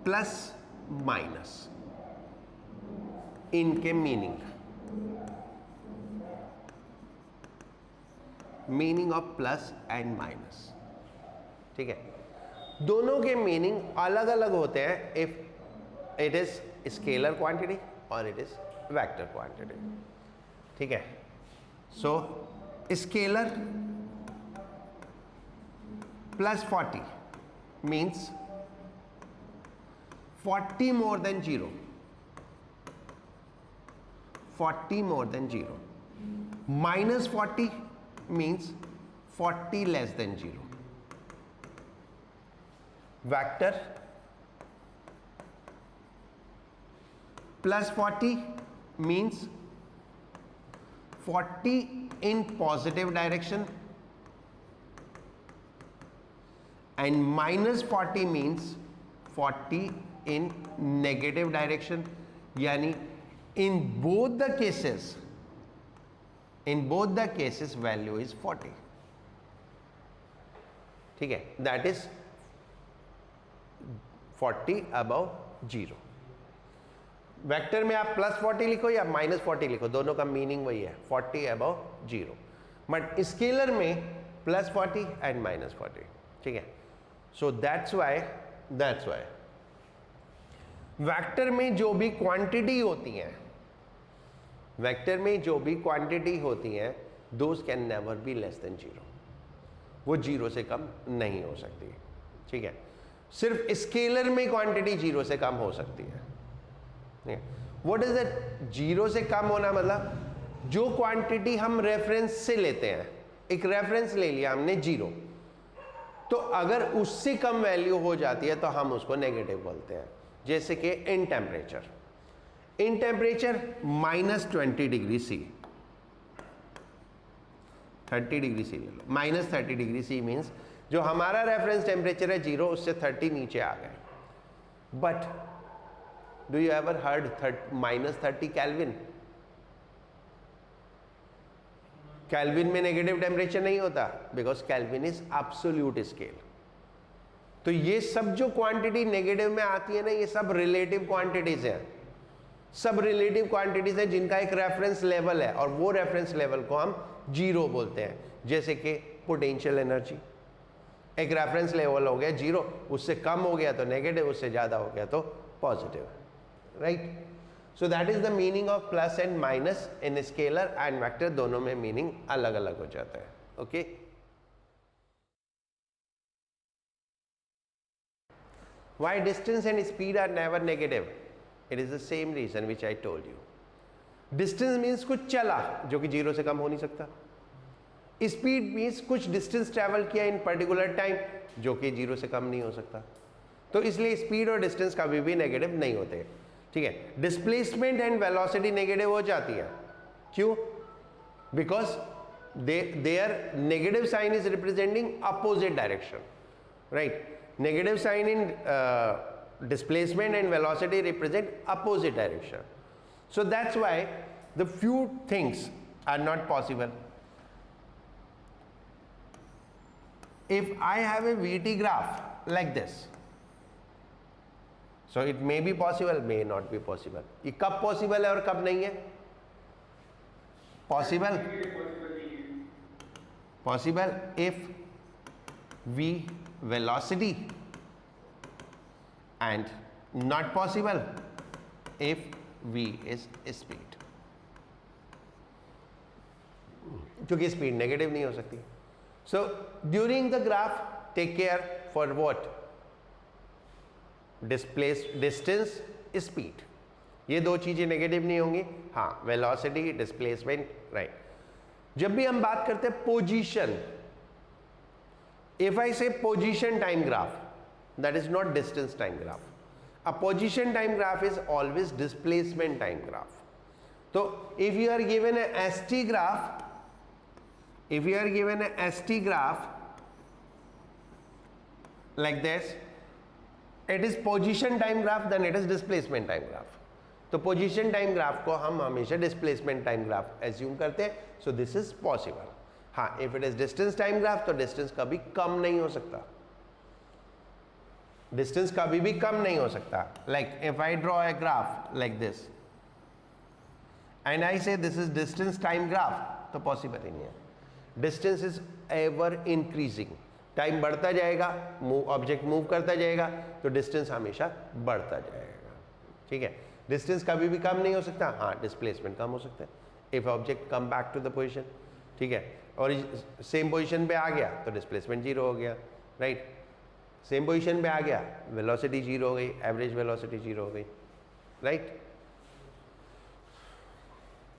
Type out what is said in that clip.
Plus minus इनके meaning of plus and minus, ठीक है। दोनों के मीनिंग अलग अलग होते हैं if it is scalar quantity और इट इज वेक्टर क्वांटिटी, ठीक है। So scalar plus 40 means 40 more than 0, 40 more than 0. Minus 40 means 40 less than 0. Vector plus 40 means 40 in positive direction and minus 40 means 40 in negative direction, यानी in both the cases value is 40, ठीक है। that is 40 above 0. Vector में आप plus 40 लिखो या minus 40 लिखो, दोनों का मीनिंग वही है, 40 above 0. बट स्केलर में प्लस 40 एंड माइनस 40, ठीक है। सो दैट्स वाई वेक्टर में जो भी क्वांटिटी होती हैं, those can never be less than 0. वो 0 से कम नहीं हो सकती, ठीक है। सिर्फ स्केलर में क्वांटिटी 0 से कम हो सकती है। व्हाट इज दैट 0 से कम होना? मतलब जो क्वांटिटी हम रेफरेंस से लेते हैं, एक रेफरेंस ले लिया हमने 0, तो अगर उससे कम वैल्यू हो जाती है तो हम उसको नेगेटिव बोलते हैं। जैसे कि in temperature minus 20 degree C, 30 degree C ले लो, माइनस 30 डिग्री सी मीन्स जो हमारा रेफरेंस टेम्परेचर है 0, उससे 30 नीचे आ गए। But do you ever heard minus 30 kelvin? Kelvin में नेगेटिव टेम्परेचर नहीं होता, because kelvin is absolute scale. तो ये सब जो क्वांटिटी नेगेटिव में आती है ना, ये सब रिलेटिव क्वांटिटीज हैं, जिनका एक रेफरेंस लेवल है, और वो रेफरेंस लेवल को हम 0 बोलते हैं। जैसे कि पोटेंशियल एनर्जी, एक रेफरेंस लेवल हो गया 0, उससे कम हो गया तो नेगेटिव, उससे ज़्यादा हो गया तो positive, right. So that is the meaning of plus and minus in scalar and vector, दोनों में मीनिंग अलग अलग हो जाता है, okay. Why distance and speed are never negative? It is the same reason which I told you. Distance means कुछ चला जो कि 0 से कम हो नहीं सकता। Speed means कुछ distance travel किया in particular time जो कि 0 से कम नहीं हो सकता। तो इसलिए speed और distance कभी भी नेगेटिव नहीं होते, ठीक है। डिस्प्लेसमेंट एंड वेलोसिटी नेगेटिव हो जाती है, क्यों? Because their negative sign is representing opposite direction, right. Negative sign in displacement and velocity represent opposite direction. So that's why the few things are not possible. If I have a VT graph like this, so it may be possible, may not be possible. ये कब possible है और कब नहीं है? Possible if V velocity and not possible if V is speed, क्योंकि speed negative नहीं हो सकती। So during the graph take care for what? Distance, speed, ये दो चीजें नेगेटिव नहीं होंगी। हाँ, वेलोसिटी, डिस्प्लेसमेंट, राइट। जब भी हम बात करते हैं position, if I say position time graph, that is not distance time graph. A position time graph is always displacement time graph. So if you are given a ST graph, like this, it is position time graph, then it is displacement time graph. तो position time graph को हम हमेशा displacement time graph assume करते हैं, so this is possible. हाँ, if it is distance time graph तो distance कभी कम नहीं हो सकता, डिस्टेंस कभी भी कम नहीं हो सकता. Like if I draw a graph like this and I say this is distance time graph, तो पॉसिबल ही नहीं है. Distance is ever increasing. Time बढ़ता जाएगा, ऑब्जेक्ट मूव करता जाएगा, तो डिस्टेंस हमेशा बढ़ता जाएगा. ठीक है, डिस्टेंस कभी भी कम नहीं हो सकता. हाँ, डिस्प्लेसमेंट कम हो सकता है if object come back to the position. ठीक है, और सेम पोजिशन पे आ गया तो डिस्प्लेसमेंट जीरो हो गया. राइट, सेम पोजिशन पे आ गया, वेलोसिटी जीरो हो गई, एवरेज वेलोसिटी जीरो हो गई. राइट,